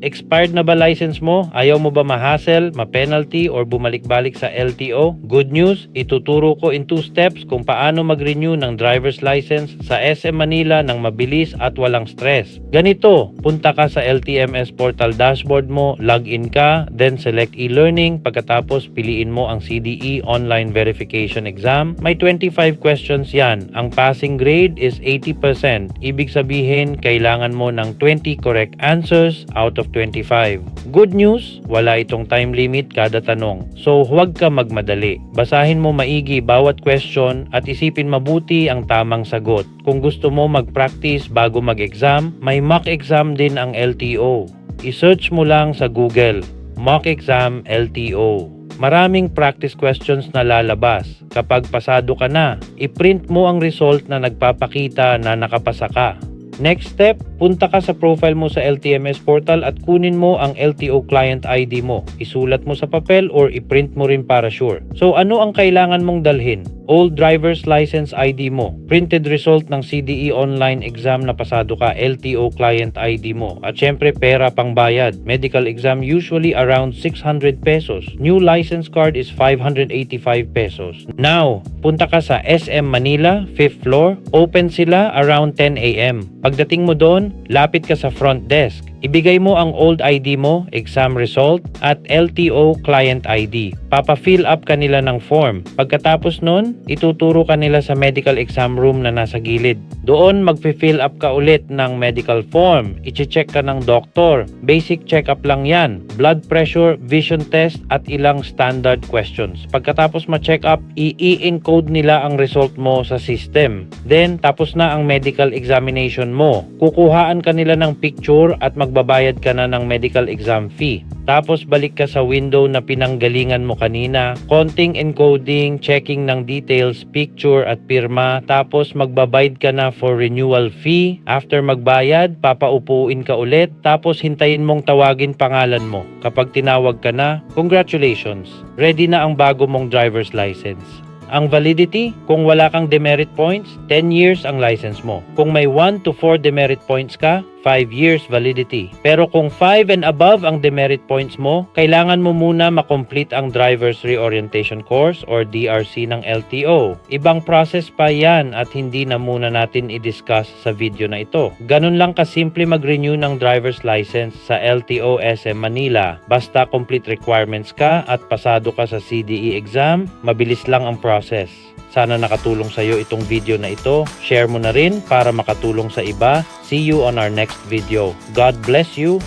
Expired na ba license mo? Ayaw mo ba ma-hassle, ma-penalty, or bumalik-balik sa LTO? Good news, ituturo ko in 2 steps kung paano mag-renew ng driver's license sa SM Manila ng mabilis at walang stress. Ganito, punta ka sa LTMS portal dashboard mo, login ka, then select e-learning, pagkatapos piliin mo ang CDE online verification exam. May 25 questions yan. Ang passing grade is 80%. Ibig sabihin, kailangan mo ng 20 correct answers out of 25. Good news, wala itong time limit kada tanong. So huwag ka magmadali. Basahin mo maigi bawat question at isipin mabuti ang tamang sagot. Kung gusto mo mag-practice bago mag-exam, may mock exam din ang LTO. I-search mo lang sa Google, mock exam LTO. Maraming practice questions na lalabas. Kapag pasado ka na, i-print mo ang result na nagpapakita na nakapasa ka. Next step, punta ka sa profile mo sa LTMS portal at kunin mo ang LTO client ID mo. Isulat mo sa papel or i-print mo rin para sure. So ano ang kailangan mong dalhin? Old driver's license ID mo, printed result ng CDE online exam na pasado ka, LTO client ID mo, at syempre pera pang bayad. Medical exam usually around 600 pesos. New license card is 585 pesos. Now, punta ka sa SM Manila, 5th floor. Open sila around 10 AM. Pagdating mo doon, lapit ka sa front desk. Ibigay mo ang old ID mo, exam result, at LTO client ID. Papa-fill up ka nila ng form. Pagkatapos nun, ituturo ka nila sa medical exam room na nasa gilid. Doon, mag-fill up ka ulit ng medical form. Iche-check ka ng doktor. Basic check-up lang yan. Blood pressure, vision test, at ilang standard questions. Pagkatapos ma-check up, i-encode nila ang result mo sa system. Then, tapos na ang medical examination mo. Kukuhaan ka nila ng picture at magbabayad ka na ng medical exam fee. Tapos balik ka sa window na pinanggalingan mo kanina. Konting encoding, checking ng details, picture at pirma. Tapos magbabayad ka na for renewal fee. After magbayad, papaupuin ka ulit. Tapos hintayin mong tawagin pangalan mo. Kapag tinawag ka na, congratulations! Ready na ang bago mong driver's license. Ang validity, kung wala kang demerit points, 10 years ang license mo. Kung may 1 to 4 demerit points ka, 5 years validity. Pero kung 5 and above ang demerit points mo, kailangan mo muna makomplete ang Driver's Reorientation Course or DRC ng LTO. Ibang process pa yan at hindi na muna natin i-discuss sa video na ito. Ganun lang kasimple mag-renew ng driver's license sa LTO SM Manila. Basta complete requirements ka at pasado ka sa CDE exam, mabilis lang ang process. Sana nakatulong sa iyo itong video na ito. Share mo na rin para makatulong sa iba. See you on our next video. God bless you.